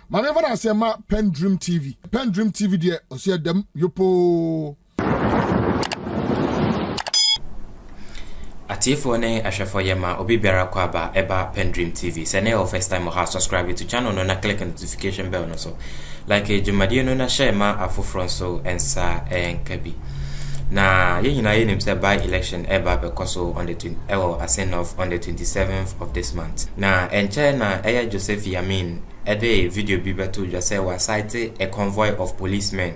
Mame fa na se ma PENDREAM TV. PENDREAM TV de o se dem yopo. Atifo ne ahwefo yema obi biara kwa ba eba PENDREAM TV. Se na first time ha subscribe to channel no na click notification bell no so. Like jumadi no na share ma afofron so ensa enkabi. Na ye nyina ye nim say by election eba be koso on the Asin of on the 27th of this month. Na enche na eya Joseph Yamin ede video bi beto just say was cite a convoy of policemen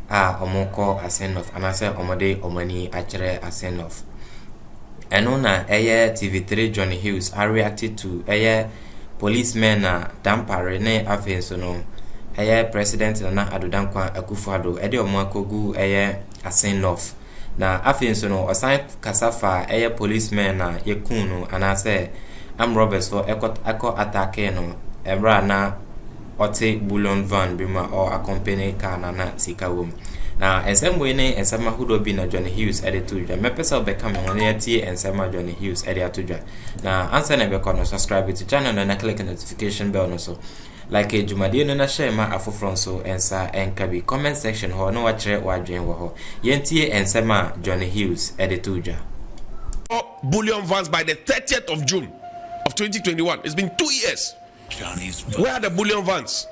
omoko Asin of anase omode omani akere Asin of. Eno na eye TV3 Johnnie Hughes reacted to eye policemen na Dampare ne afen so no eye president NanaAddo Akufo-Addo ede omakogu eye Asin of na afen so no osan kasafa eye policemen na yekun no anase am robbers for eko attack no ebra na ote bullion van bima or accompany car na sikawum. Na ensemwe ne ensema hudo bi na Johnnie Hughes editujwa mepesa obekame wone yati ensema Johnnie Hughes editujwa na answer na beko no subscribe to channel na click notification bell no so like jumadi no na share ma afofron so ensa enkabi comment section ho no wachire wadwen wo ho yentie ensema Johnnie Hughes editujwa bullion vans by the 30th of June of 2021. It's been 2 years. Where are the bullion vans?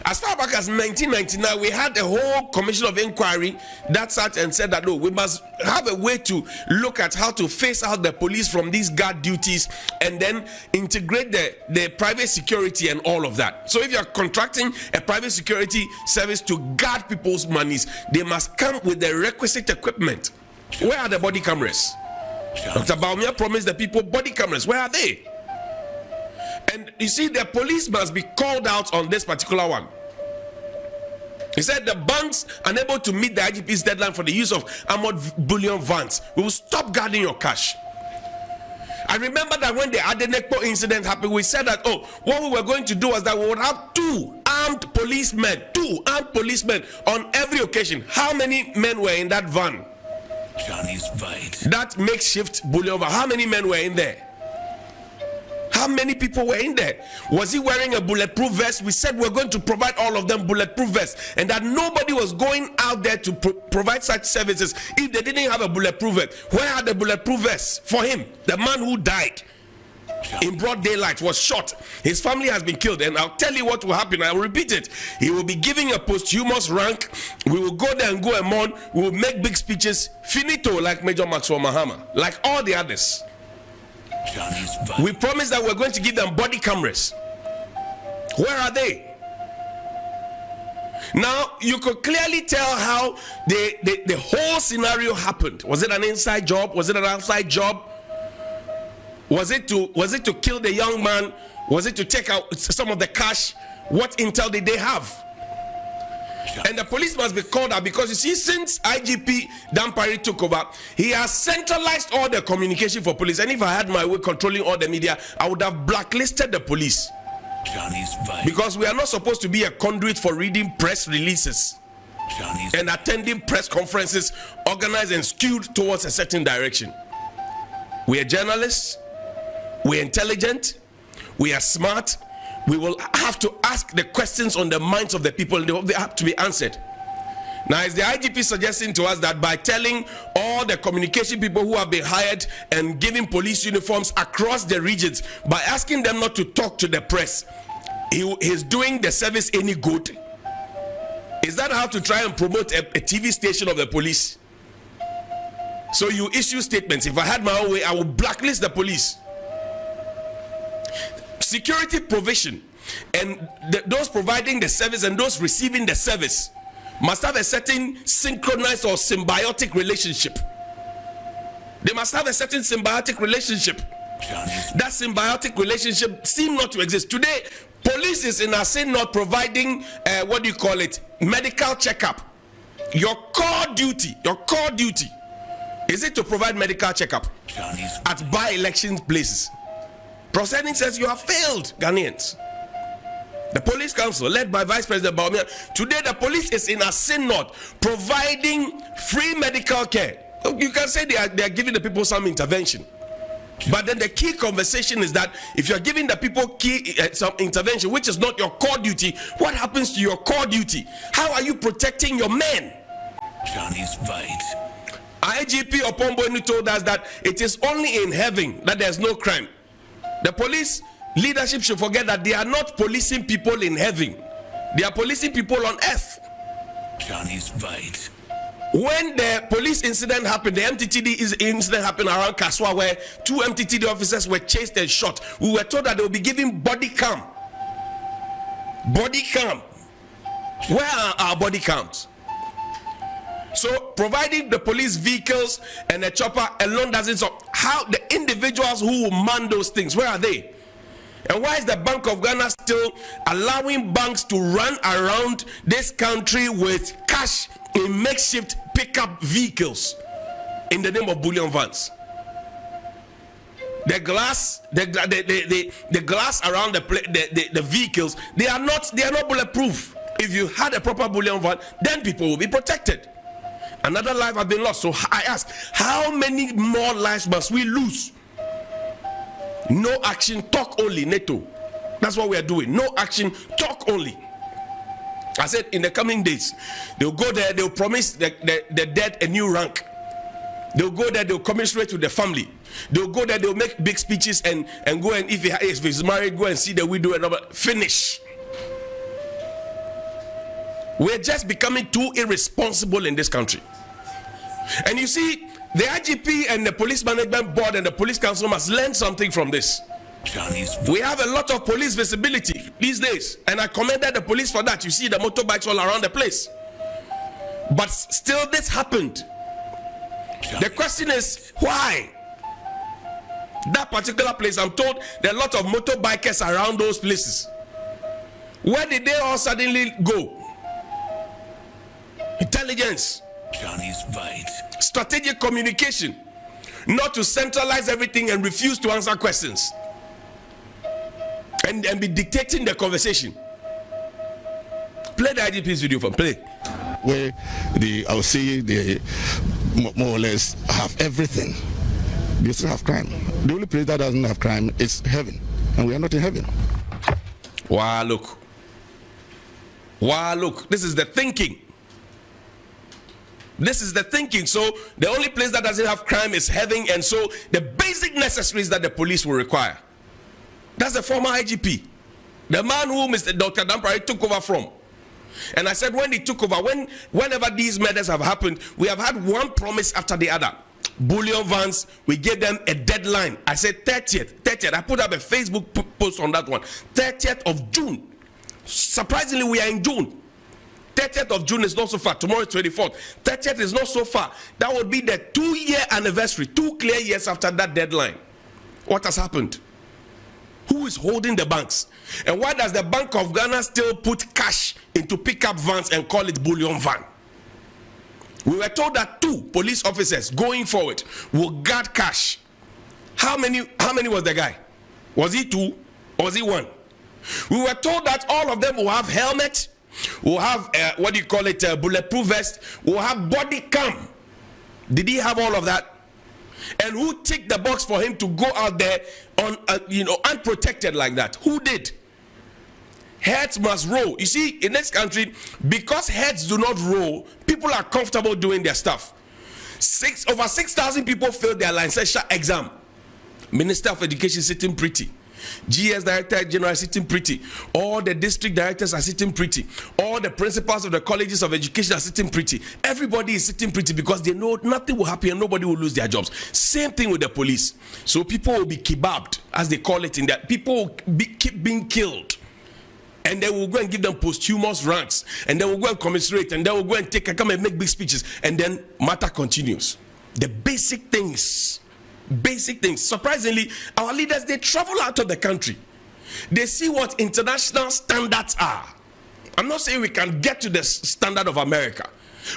As far back as 1999, we had a whole commission of inquiry that sat and said that no, we must have a way to look at how to phase out the police from these guard duties and then integrate the private security and all of that. So if you are contracting a private security service to guard people's monies, they must come with the requisite equipment. Where are the body cameras? Dr. Bawumia promised the people body cameras. Where are they? And you see, the police must be called out on this particular one. He said the banks unable to meet the IGP's deadline for the use of armored bullion vans. We will stop guarding your cash. I remember that when the Adenekpo incident happened, we said that, oh, what we were going to do was that we would have two armed policemen on every occasion. How many men were in that van? That makeshift bullion van. How many men were in there? How many people were in there? Was he wearing a bulletproof vest? We said we're going to provide all of them bulletproof vests, and that nobody was going out there to provide such services if they didn't have a bulletproof vest. Where are the bulletproof vests for him? The man who died in broad daylight was shot. His family has been killed, and I'll tell you what will happen. I will repeat it. He will be giving a posthumous rank. We will go there and go and mourn. We will make big speeches. Finito, like Major Maxwell Mahama, like all the others. We promised that we're going to give them body cameras. Where are they? Now you could clearly tell how the whole scenario happened. Was it an inside job? Was it an outside job? Was it to kill the young man? Was it to take out some of the cash? What intel did they have? And the police must be called out, because you see, since IGP Dampare took over, he has centralized all the communication for police. And if I had my way controlling all the media, I would have blacklisted the police. Because we are not supposed to be a conduit for reading press releases and attending press conferences organized and skewed towards a certain direction. We are journalists, we are intelligent, we are smart. We will have to ask the questions on the minds of the people, and they have to be answered. Now, is the IGP suggesting to us that by telling all the communication people who have been hired and giving police uniforms across the regions, by asking them not to talk to the press, he's doing the service any good? Is that how to try and promote a TV station of the police? So you issue statements. If I had my own way, I would blacklist the police. Security provision and those providing the service and those receiving the service must have a certain synchronized or symbiotic relationship. They must have a certain symbiotic relationship. That symbiotic relationship seems not to exist. Today, police is in Asin not providing, medical checkup. Your core duty is it to provide medical checkup at by-election places. Proceeding says you have failed, Ghanaians. The police council, led by Vice President Bawumia, today the police is in Asin North providing free medical care. You can say they are giving the people some intervention. But then the key conversation is that if you're giving the people key some intervention, which is not your core duty, what happens to your core duty? How are you protecting your men? Johnny's fight. IGP Oponboinu told us that it is only in heaven that there's no crime. The police leadership should forget that they are not policing people in heaven. They are policing people on earth. Johnny's fight. When the police incident happened, the MTTD incident happened around Kaswa, where 2 MTTD officers were chased and shot. We were told that they will be giving body cam. Body cam. Where are our body cams? So, providing the police vehicles and the chopper alone doesn't solve. How the individuals who will man those things, where are they? And why is the Bank of Ghana still allowing banks to run around this country with cash in makeshift pickup vehicles in the name of bullion vans? The glass, the glass around the vehicles, they are not bulletproof. If you had a proper bullion van, then people will be protected. Another life has been lost. So I ask, how many more lives must we lose? No action, talk only, NATO. That's what we are doing. No action, talk only. I said in the coming days, they'll go there, they'll promise the dead a new rank. They'll go there, they'll commiserate with the family. They'll go there, they'll make big speeches and go, and if he's married, go and see the widow and finish. We're just becoming too irresponsible in this country. And you see, the IGP and the Police Management Board and the Police Council must learn something from this. We have a lot of police visibility these days, and I commended the police for that. You see the motorbikes all around the place. But still this happened. The question is, why? That particular place, I'm told there are a lot of motorbikers around those places. Where did they all suddenly go? Intelligence. Johnny's fight. Strategic communication. Not to centralize everything and refuse to answer questions. And be dictating the conversation. Play the IGP's video from play. Where I would say they more or less have everything. They still have crime. The only place that doesn't have crime is heaven. And we are not in heaven. Wow, look. Wow, look. This is the thinking. This is the thinking. So the only place that doesn't have crime is heaven, and so the basic necessaries that the police will require. That's the former IGP, the man who Mr. Dr. Dampare took over from. And I said when he took over, whenever these murders have happened, we have had one promise after the other. Bullion vans, we gave them a deadline. I said 30th. I put up a Facebook post on that one. 30th of June. Surprisingly, we are in June. 30th of June is not so far. Tomorrow is 24th. 30th is not so far. That would be the 2-year anniversary, 2 clear years after that deadline. What has happened? Who is holding the banks? And why does the Bank of Ghana still put cash into pickup vans and call it bullion van? We were told that 2 police officers going forward will guard cash. How many was the guy? Was he 2 or was he 1? We were told that all of them will have helmets, will have bulletproof vest, will have body cam. Did he have all of that? And who ticked the box for him to go out there on unprotected like that? Who did? Heads must roll. You see, in this country, because heads do not roll, people are comfortable doing their stuff. Over 6,000 people failed their licensure exam. Minister of Education sitting pretty. GS Director General sitting pretty. All the district directors are sitting pretty. All the principals of the colleges of education are sitting pretty. Everybody is sitting pretty because they know nothing will happen and nobody will lose their jobs. Same thing with the police. So people will be kebabbed, as they call it in that. People will keep being killed. And they will go and give them posthumous ranks. And they will go and commiserate. And they will go and come and make big speeches. And then matter continues. The basic things. Surprisingly, our leaders, they travel out of the country. They see what international standards are. I'm not saying we can get to the standard of America,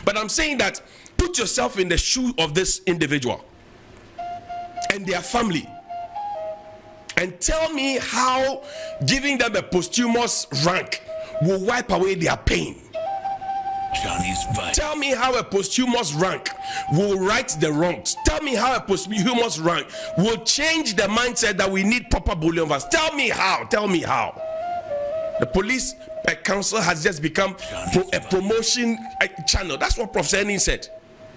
but I'm saying that put yourself in the shoe of this individual and their family and tell me how giving them a posthumous rank will wipe away their pain. Johnny's Bite. Tell me how a posthumous rank will right the wrongs. Tell me how a posthumous rank will change the mindset that we need proper bullion vans. Tell me how. Tell me how. The police council has just become a promotion channel. That's what Professor Enin said.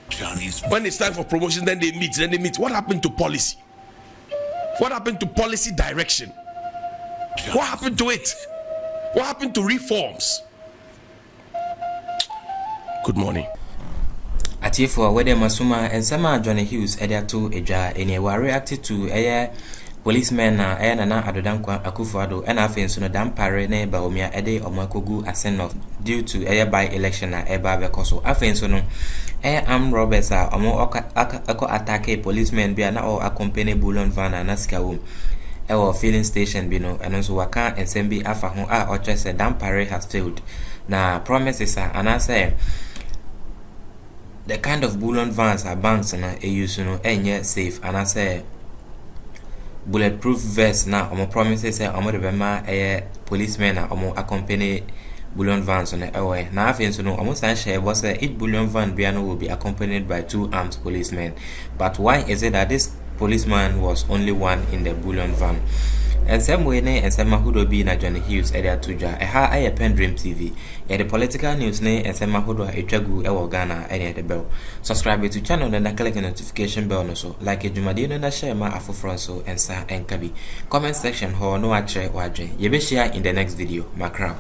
Johnny's When it's time for promotion, then they meet. What happened to policy? What happened to policy direction? What happened to it? What happened to reforms? Good morning. Atiefo wede masuma ensema Johnnie Hughes ediato eja ene wa reacted to policemen na NanaAddo dankwa Akufo-Addo and afenso no Dampare na Bawumia ede omakogu Asin of due to by election na eba bekoso afenso no armed robbers a omo attack policemen bia na o accompany bullion van na sikawo filling station bi no eno so waka ensem bi afa ho a o say Dampare has failed na promises are anase the kind of bullion vans are banks na use no enye safe anase bulletproof vest na omo promises say omo de bema policemen na omo accompany bullion vans on the na afenso no omo san share was each bullion van biano will be accompanied by 2 armed policemen. But why is it that this policeman was only one in the bullion van? And same way ne and some mahudo bi na Johnnie Hughes area tuja ha aye PENDREAM TV the political news ne and some mahudo etwagu e Ghana any the bell. Subscribe to channel and click the notification bell no so like ejumadi no na share ma afofron so ensa enkabi comment section ho no atre wadwe ye be share in the next video makra.